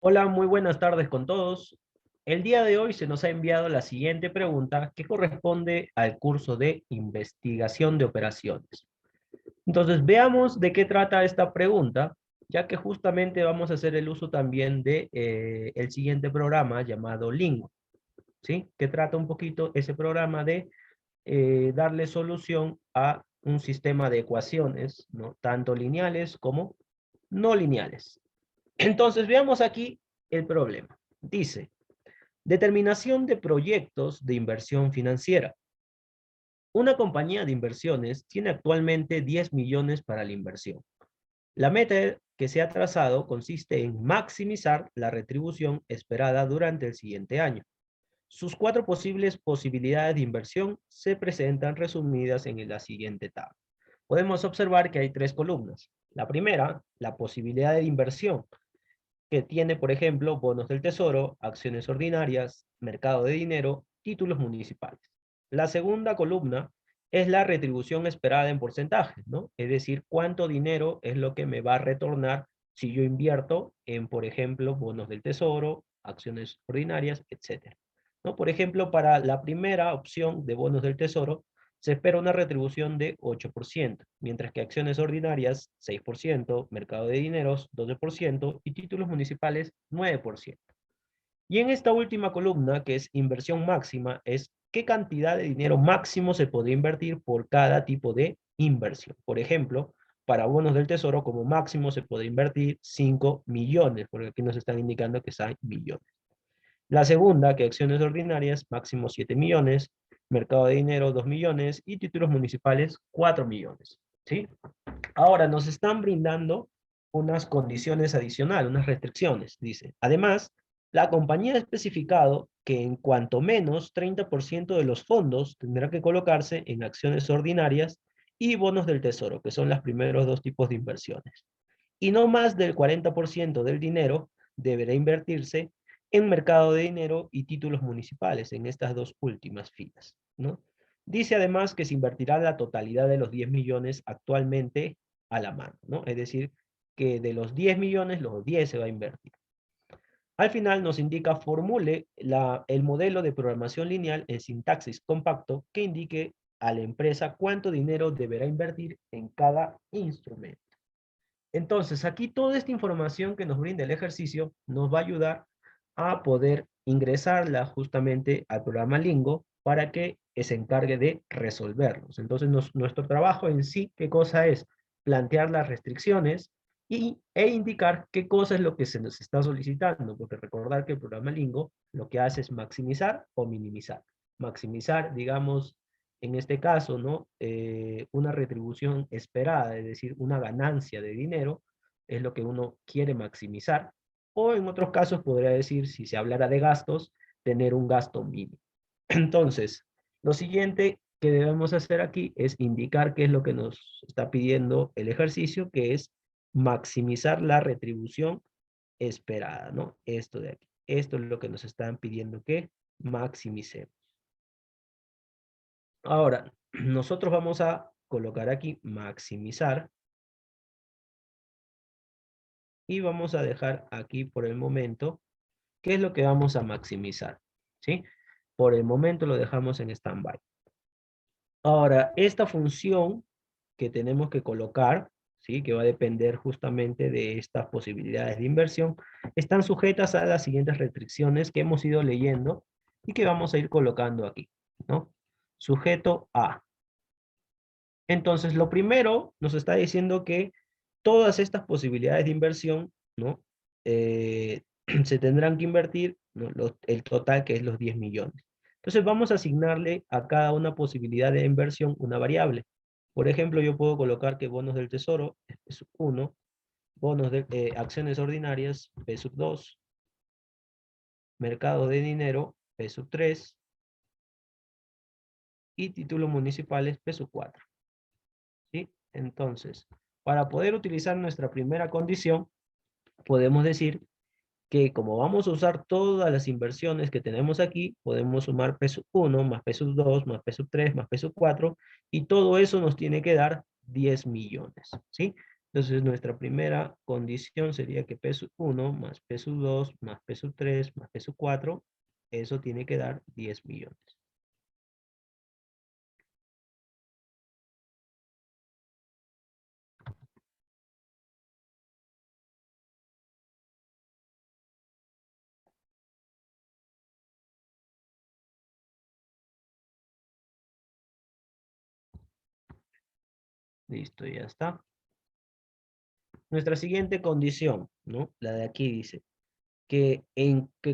Hola, muy buenas tardes con todos. El día de hoy se nos ha enviado la siguiente pregunta que corresponde al curso de investigación de operaciones. Entonces, veamos de qué trata esta pregunta, ya que justamente vamos a hacer el uso también de el siguiente programa llamado Lingo, ¿sí? Que trata un poquito ese programa de darle solución a un sistema de ecuaciones, ¿no? Tanto lineales como no lineales. Entonces, veamos aquí el problema. Dice, determinación de proyectos de inversión financiera. Una compañía de inversiones tiene actualmente 10 millones para la inversión. La meta que se ha trazado consiste en maximizar la retribución esperada durante el siguiente año. Sus cuatro posibilidades de inversión se presentan resumidas en la siguiente tabla. Podemos observar que hay tres columnas. La primera, la posibilidad de inversión, que tiene, por ejemplo, bonos del tesoro, acciones ordinarias, mercado de dinero, títulos municipales. La segunda columna es la retribución esperada en porcentajes, ¿no? Es decir, cuánto dinero es lo que me va a retornar si yo invierto en, por ejemplo, bonos del tesoro, acciones ordinarias, etcétera. ¿No? Por ejemplo, para la primera opción de bonos del tesoro, se espera una retribución de 8%, mientras que acciones ordinarias 6%, mercado de dineros 12% y títulos municipales 9%. Y en esta última columna, que es inversión máxima, es qué cantidad de dinero máximo se podría invertir por cada tipo de inversión. Por ejemplo, para bonos del tesoro como máximo se puede invertir 5 millones, porque aquí nos están indicando que son millones. La segunda, que acciones ordinarias, máximo 7 millones, mercado de dinero 2 millones y títulos municipales 4 millones. ¿Sí? Ahora nos están brindando unas condiciones adicionales, unas restricciones, dice. Además, la compañía ha especificado que en cuanto menos 30% de los fondos tendrá que colocarse en acciones ordinarias y bonos del tesoro, que son los primeros dos tipos de inversiones. Y no más del 40% del dinero deberá invertirse en mercado de dinero y títulos municipales, en estas dos últimas filas, ¿no? Dice además que se invertirá la totalidad de los 10 millones actualmente a la mano, ¿no? Es decir, que de los 10 millones, los 10 se va a invertir. Al final nos indica formule el modelo de programación lineal en sintaxis compacto que indique a la empresa cuánto dinero deberá invertir en cada instrumento. Entonces, aquí toda esta información que nos brinda el ejercicio nos va a ayudar a poder ingresarla justamente al programa Lingo para que se encargue de resolverlos. Entonces, nuestro trabajo en sí, ¿qué cosa es? Plantear las restricciones e indicar qué cosa es lo que se nos está solicitando, porque recordar que el programa Lingo lo que hace es maximizar o minimizar. Maximizar, digamos, en este caso, ¿no? Una retribución esperada, es decir, una ganancia de dinero, es lo que uno quiere maximizar. O en otros casos podría decir, si se hablara de gastos, tener un gasto mínimo. Entonces, lo siguiente que debemos hacer aquí es indicar qué es lo que nos está pidiendo el ejercicio, que es maximizar la retribución esperada, ¿no? Esto de aquí. Esto es lo que nos están pidiendo que maximicemos. Ahora, nosotros vamos a colocar aquí maximizar y vamos a dejar aquí por el momento qué es lo que vamos a maximizar, ¿sí? Por el momento lo dejamos en stand-by. Ahora, esta función que tenemos que colocar, ¿sí? Que va a depender justamente de estas posibilidades de inversión, están sujetas a las siguientes restricciones que hemos ido leyendo y que vamos a ir colocando aquí, ¿no? Sujeto a. Entonces, lo primero nos está diciendo que todas estas posibilidades de inversión, ¿no? Se tendrán que invertir, ¿no? El total que es los 10 millones. Entonces, vamos a asignarle a cada una posibilidad de inversión una variable. Por ejemplo, yo puedo colocar que bonos del tesoro es P sub 1, bonos de acciones ordinarias P sub 2, mercado de dinero P sub 3 y títulos municipales P sub 4. ¿Sí? Entonces, para poder utilizar nuestra primera condición, podemos decir que como vamos a usar todas las inversiones que tenemos aquí, podemos sumar P1 más P2 más P3 más P4 y todo eso nos tiene que dar 10 millones, ¿sí? Entonces nuestra primera condición sería que P1 más P2 más P3 más P4, eso tiene que dar 10 millones. Listo, ya está. Nuestra siguiente condición, ¿no? La de aquí dice que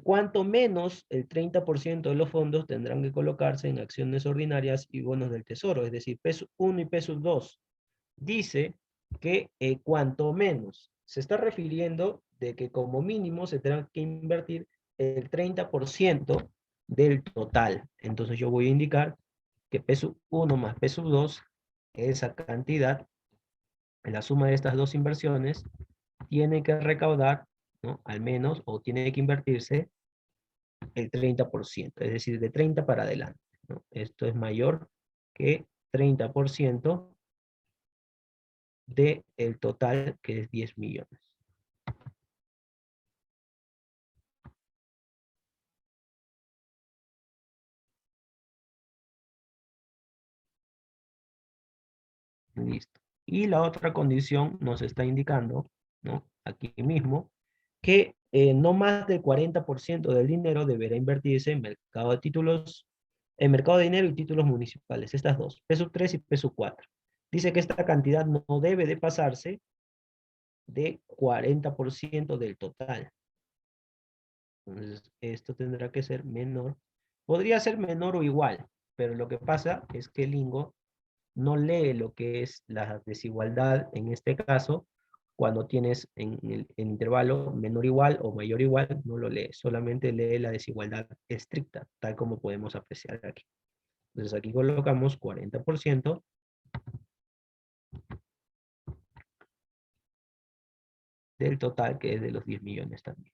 cuanto menos el 30% de los fondos tendrán que colocarse en acciones ordinarias y bonos del tesoro, es decir, peso 1 y peso 2. Dice que cuanto menos, se está refiriendo de que como mínimo se tendrá que invertir el 30% del total. Entonces yo voy a indicar que peso 1 más peso 2, esa cantidad, la suma de estas dos inversiones, tiene que recaudar, ¿no? Al menos, o tiene que invertirse el 30%, es decir, de 30 para adelante, ¿no? Esto es mayor que 30% del total, que es 10 millones. Listo. Y la otra condición nos está indicando, ¿no? Aquí mismo, que no más del 40% del dinero deberá invertirse en mercado de títulos, en mercado de dinero y títulos municipales, estas dos, peso 3 y peso 4. Dice que esta cantidad no debe de pasarse de 40% del total. Entonces, esto tendrá que ser menor. Podría ser menor o igual, pero lo que pasa es que Lingo no lee lo que es la desigualdad en este caso. Cuando tienes en el intervalo menor igual o mayor igual, no lo lee, solamente lee la desigualdad estricta, tal como podemos apreciar aquí. Entonces aquí colocamos 40% del total, que es de los 10 millones también.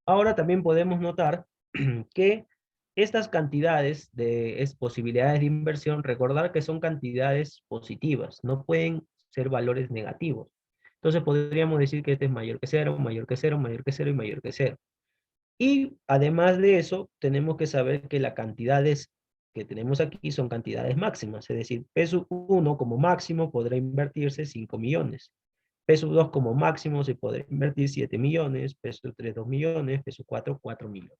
Ahora también podemos notar que estas cantidades de posibilidades de inversión, recordar que son cantidades positivas, no pueden ser valores negativos. Entonces podríamos decir que este es mayor que cero, mayor que cero, mayor que cero y mayor que cero. Y además de eso, tenemos que saber que las cantidades que tenemos aquí son cantidades máximas, es decir, peso 1 como máximo podrá invertirse 5 millones. Peso 2 como máximo se podrá invertir 7 millones, peso 3 2 millones, peso 4 4 millones.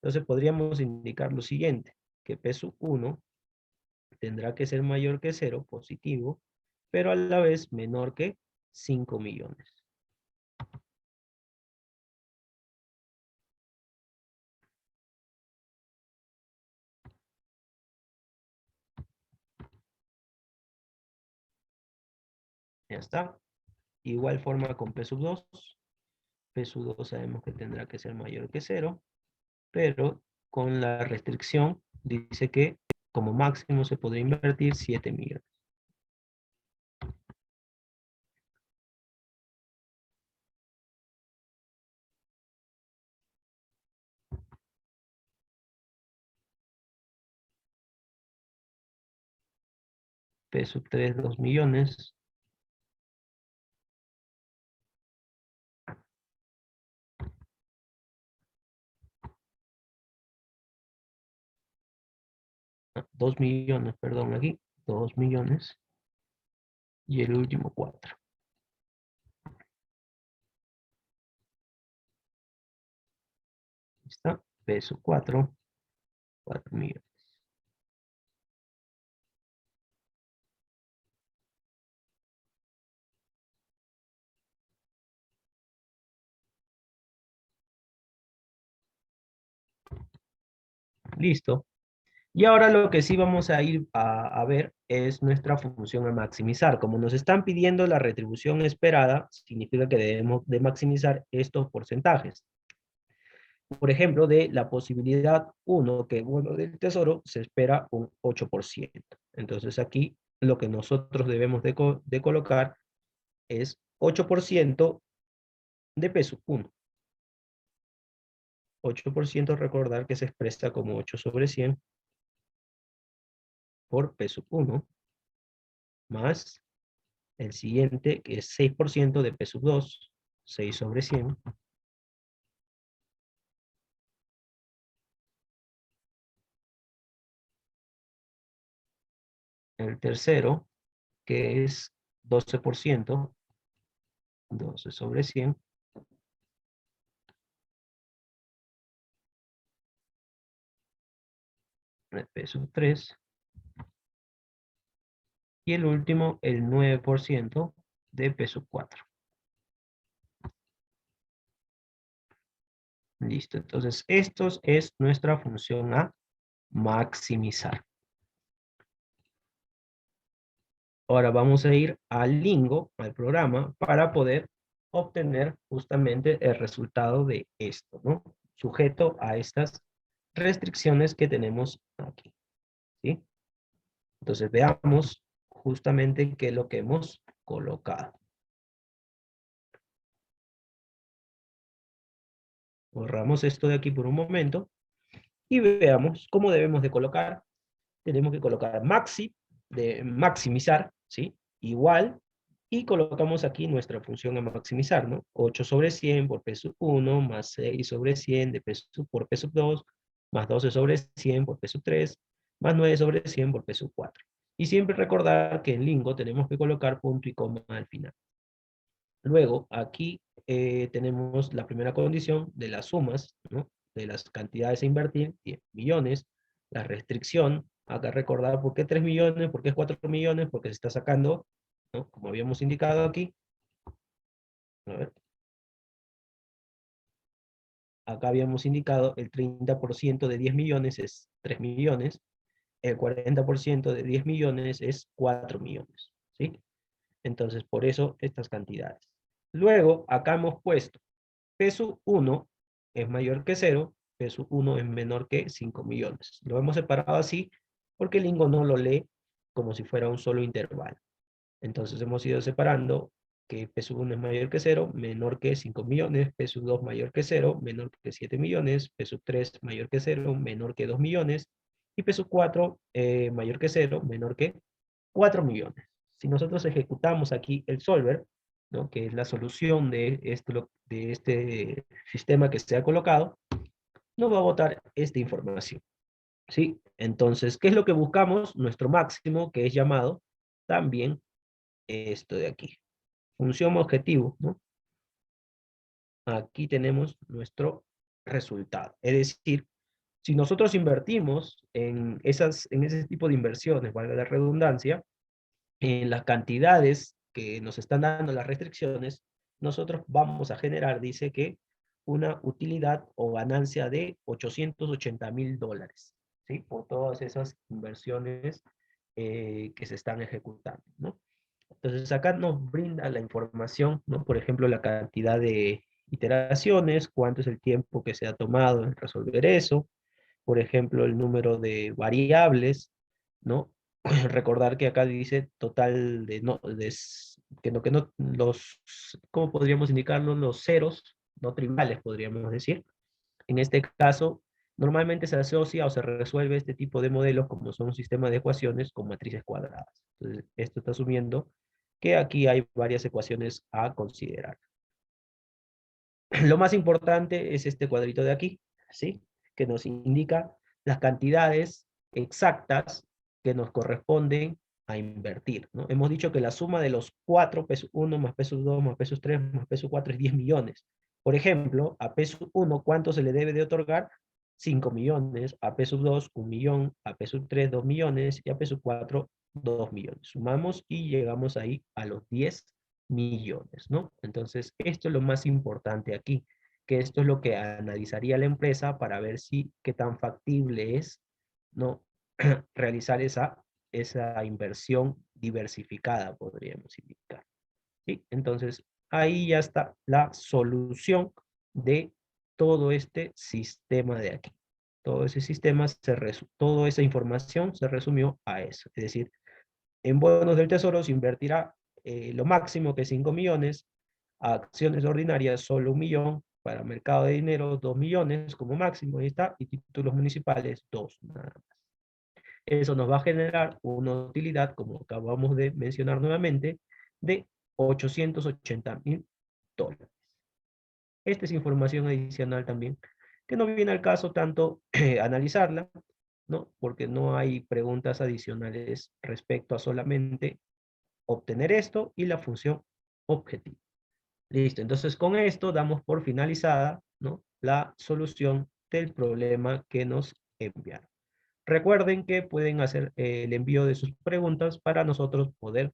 Entonces podríamos indicar lo siguiente, que peso 1 tendrá que ser mayor que cero, positivo, pero a la vez menor que 5 millones. Ya está. Igual forma con peso 2. Peso 2 sabemos que tendrá que ser mayor que cero, pero con la restricción dice que como máximo se podría invertir 7 millones. Peso 3 2 millones. 2 millones, perdón, aquí, 2 millones, y el último 4. ¿Está? Peso 4, 4 millones. Listo. Y ahora lo que sí vamos a ir a ver es nuestra función a maximizar. Como nos están pidiendo la retribución esperada, significa que debemos de maximizar estos porcentajes. Por ejemplo, de la posibilidad 1, que el bono del tesoro se espera un 8%. Entonces aquí lo que nosotros debemos de colocar es 8% de P1. 8% recordar que se expresa como 8 sobre 100 por P1 más el siguiente, que es 6% de P2, 6 sobre 100. El tercero, que es 12%, 12 sobre 100. El P3. Y el último, el 9% de P4. Listo, entonces esto es nuestra función a maximizar. Ahora vamos a ir al Lingo, al programa, para poder obtener justamente el resultado de esto, ¿no? Sujeto a estas restricciones que tenemos aquí, ¿sí? Entonces veamos justamente qué es lo que hemos colocado. Borramos esto de aquí por un momento y veamos cómo debemos de colocar. Tenemos que colocar de maximizar, ¿sí? Igual, y colocamos aquí nuestra función a maximizar, ¿no? 8 sobre 100 por P1 más 6 sobre 100 de por P2 más 12 sobre 100 por P3 más 9 sobre 100 por P4. Y siempre recordar que en Lingo tenemos que colocar punto y coma al final. Luego, aquí tenemos la primera condición de las sumas, ¿no? De las cantidades a invertir, 10 millones. La restricción, acá recordar por qué 3 millones, por qué es 4 millones, porque se está sacando, ¿no? Como habíamos indicado aquí. A ver. Acá habíamos indicado el 30% de 10 millones es 3 millones. El 40% de 10 millones es 4 millones, ¿sí? Entonces, por eso estas cantidades. Luego, acá hemos puesto peso 1 es mayor que 0, peso 1 es menor que 5 millones. Lo hemos separado así porque el Lingo no lo lee como si fuera un solo intervalo. Entonces hemos ido separando que peso 1 es mayor que 0, menor que 5 millones, peso 2 mayor que 0, menor que 7 millones, peso 3 mayor que 0, menor que 2 millones, y peso 4 mayor que 0, menor que 4 millones. Si nosotros ejecutamos aquí el solver, ¿no? Que es la solución de este sistema que se ha colocado, nos va a botar esta información, ¿sí? Entonces, ¿qué es lo que buscamos? Nuestro máximo, que es llamado también esto de aquí. Función objetivo, ¿no? Aquí tenemos nuestro resultado. Es decir, si nosotros invertimos en ese tipo de inversiones, valga la redundancia, en las cantidades que nos están dando las restricciones, nosotros vamos a generar, dice que, una utilidad o ganancia de $880,000, ¿sí? Por todas esas inversiones que se están ejecutando, ¿no? Entonces acá nos brinda la información, ¿no? Por ejemplo, la cantidad de iteraciones, cuánto es el tiempo que se ha tomado en resolver eso, por ejemplo, el número de variables, ¿no? Recordar que acá dice total de, no, que no, los, ¿cómo podríamos indicarlo? Los ceros, no tribales, podríamos decir. En este caso, normalmente se asocia o se resuelve este tipo de modelos como son un sistema de ecuaciones con matrices cuadradas. Entonces, esto está asumiendo que aquí hay varias ecuaciones a considerar. Lo más importante es este cuadrito de aquí, ¿sí? Que nos indica las cantidades exactas que nos corresponden a invertir, ¿no? Hemos dicho que la suma de los 4, peso 1 más peso 2 más peso 3 más peso 4 es 10 millones. Por ejemplo, a peso 1, ¿cuánto se le debe de otorgar? 5 millones, a peso 2, 1 millón, a peso 3, 2 millones, y a peso 4, 2 millones. Sumamos y llegamos ahí a los 10 millones, ¿no? Entonces, esto es lo más importante aquí, que esto es lo que analizaría la empresa para ver si qué tan factible es, ¿no? Realizar esa inversión diversificada, podríamos indicar, ¿sí? Entonces, ahí ya está la solución de todo este sistema de aquí. Todo ese sistema, toda esa información se resumió a eso. Es decir, en bonos del tesoro se invertirá lo máximo que es 5 millones, a acciones ordinarias solo 1 millón, para mercado de dinero 2 millones como máximo, ahí está, y títulos municipales 2 nada más. Eso nos va a generar una utilidad, como acabamos de mencionar nuevamente, de $880.000. Esta es información adicional también, que no viene al caso tanto analizarla, ¿no? Porque no hay preguntas adicionales respecto a solamente obtener esto y la función objetivo. Listo, entonces con esto damos por finalizada, ¿no?, la solución del problema que nos enviaron. Recuerden que pueden hacer el envío de sus preguntas para nosotros poder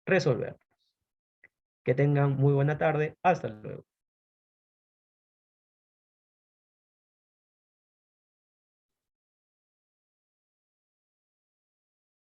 resolverlas. Que tengan muy buena tarde. Hasta luego.